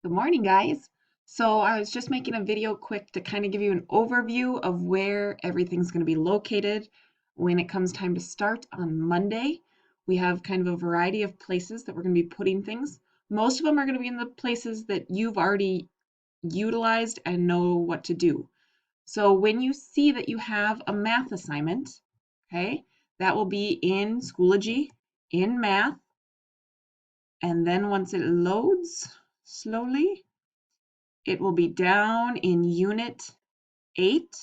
Good morning, guys. So I was just making a video quick to kind of give you an overview of where everything's going to be located when it comes time to start on Monday. We have kind of a variety of places that we're going to be putting things. Most of them are going to be in the places that you've already utilized and know what to do. So when you see that you have a math assignment, okay, that will be in Schoology, in math, and then once it loads slowly, it will be down in Unit 8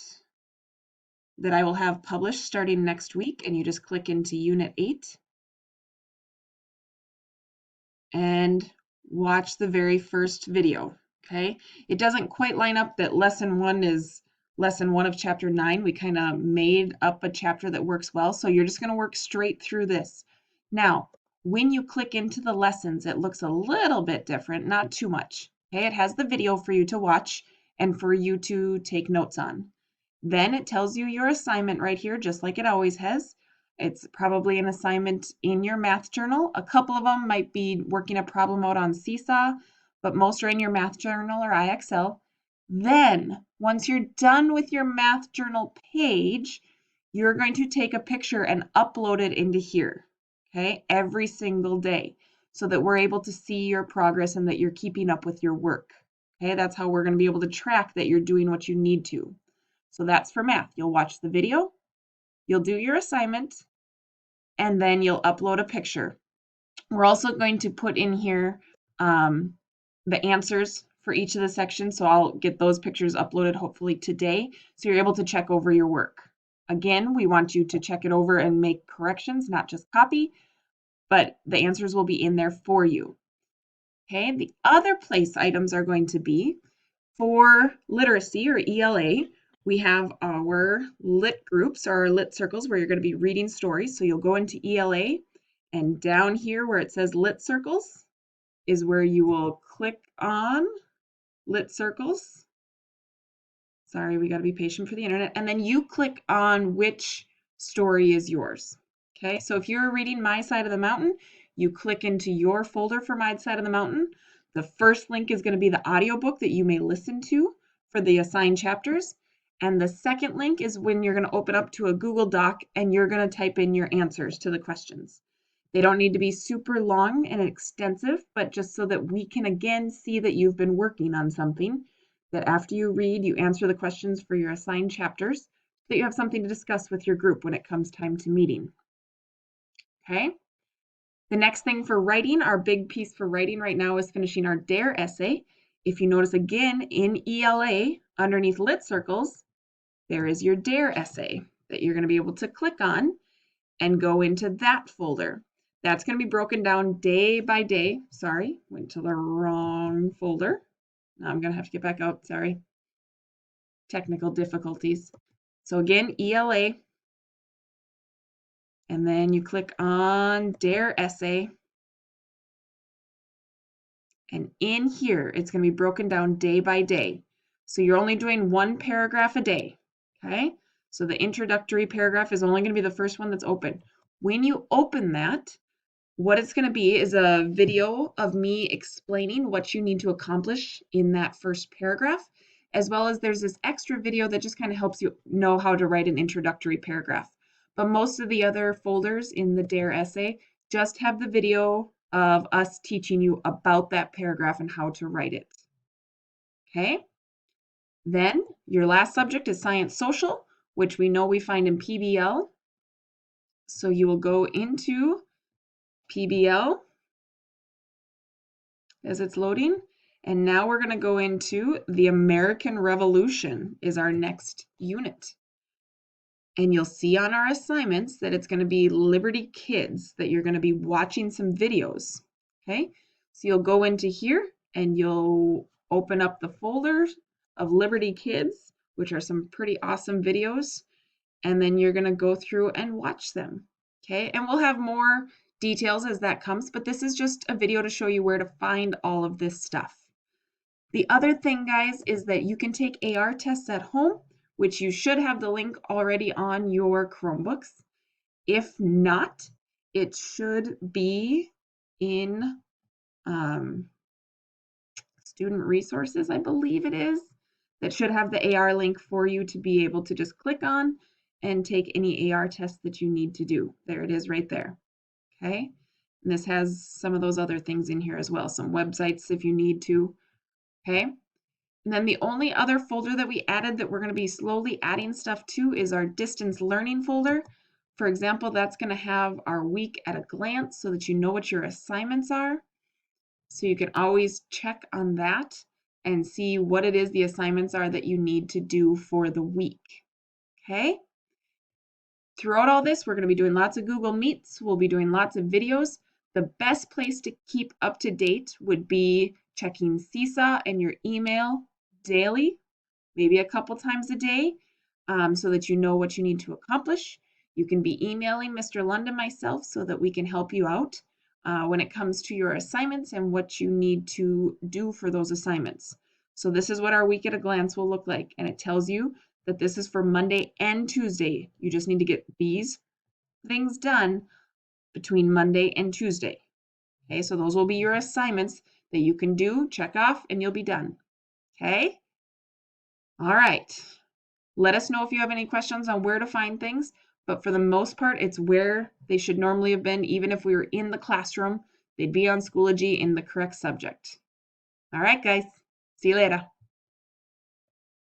that I will have published starting next week, and you just click into Unit 8 and watch the very first video, okay? It doesn't quite line up that Lesson 1 is Lesson 1 of Chapter 9. We kind of made up a chapter that works well, so you're just going to work straight through this. Now, when you click into the lessons, it looks a little bit different, not too much, okay? It has the video for you to watch and for you to take notes on. Then it tells you your assignment right here, just like it always has. It's probably an assignment in your math journal. A couple of them might be working a problem out on Seesaw, but most are in your math journal or IXL. Then, once you're done with your math journal page, you're going to take a picture and upload it into here, okay, every single day so that we're able to see your progress and that you're keeping up with your work. Okay, that's how we're going to be able to track that you're doing what you need to. So that's for math. You'll watch the video, you'll do your assignment, and then you'll upload a picture. We're also going to put in here the answers for each of the sections, so I'll get those pictures uploaded hopefully today, so you're able to check over your work. Again, we want you to check it over and make corrections, not just copy, but the answers will be in there for you. Okay, the other place items are going to be for literacy or ELA. We have our lit groups or our lit circles where you're going to be reading stories. So you'll go into ELA and down here where it says lit circles is where you will click on lit circles. Sorry, we got to be patient for the internet. And then you click on which story is yours. Okay, so if you're reading My Side of the Mountain, you click into your folder for My Side of the Mountain. The first link is going to be the audiobook that you may listen to for the assigned chapters. And the second link is when you're going to open up to a Google Doc and you're going to type in your answers to the questions. They don't need to be super long and extensive, but just so that we can again see that you've been working on something, that after you read, you answer the questions for your assigned chapters, so that you have something to discuss with your group when it comes time to meeting. Okay? The next thing for writing, our big piece for writing right now is finishing our DARE essay. If you notice again in ELA, underneath lit circles, there is your DARE essay that you're going to be able to click on and go into that folder. That's going to be broken down day by day. Sorry, went to the wrong folder. Now I'm going to have to get back out. Sorry. Technical difficulties. So again, ELA, and then you click on DARE essay. And in here, it's going to be broken down day by day. So you're only doing one paragraph a day, okay? So the introductory paragraph is only going to be the first one that's open. When you open that, what it's going to be is a video of me explaining what you need to accomplish in that first paragraph, as well as there's this extra video that just kind of helps you know how to write an introductory paragraph. But most of the other folders in the DARE essay just have the video of us teaching you about that paragraph and how to write it. Okay? Then your last subject is science social, which we know we find in PBL. So you will go into PBL as it's loading. And now we're going to go into the American Revolution is our next unit. And you'll see on our assignments that it's going to be Liberty Kids, that you're going to be watching some videos. Okay, so you'll go into here and you'll open up the folder of Liberty Kids, which are some pretty awesome videos. And then you're going to go through and watch them. Okay, and we'll have more details as that comes, but this is just a video to show you where to find all of this stuff. The other thing, guys, is that you can take AR tests at home, which you should have the link already on your Chromebooks. If not, it should be in Student Resources, I believe it is, that should have the AR link for you to be able to just click on and take any AR test that you need to do. There it is right there. Okay. And this has some of those other things in here as well, some websites if you need to. Okay. And then the only other folder that we added that we're going to be slowly adding stuff to is our distance learning folder. For example, that's going to have our week at a glance so that you know what your assignments are. So you can always check on that and see what it is the assignments are that you need to do for the week. Okay? Throughout all this, we're going to be doing lots of Google Meets. We'll be doing lots of videos. The best place to keep up to date would be checking Seesaw and your email daily, maybe a couple times a day, so that you know what you need to accomplish. You can be emailing Mr. Lund and myself so that we can help you out when it comes to your assignments and what you need to do for those assignments. So this is what our week at a glance will look like, and it tells you that this is for Monday and Tuesday. You just need to get these things done between Monday and Tuesday. Okay, so those will be your assignments that you can do, check off, and you'll be done. Okay? All right. Let us know if you have any questions on where to find things, but for the most part, it's where they should normally have been. Even if we were in the classroom, they'd be on Schoology in the correct subject. All right, guys. See you later.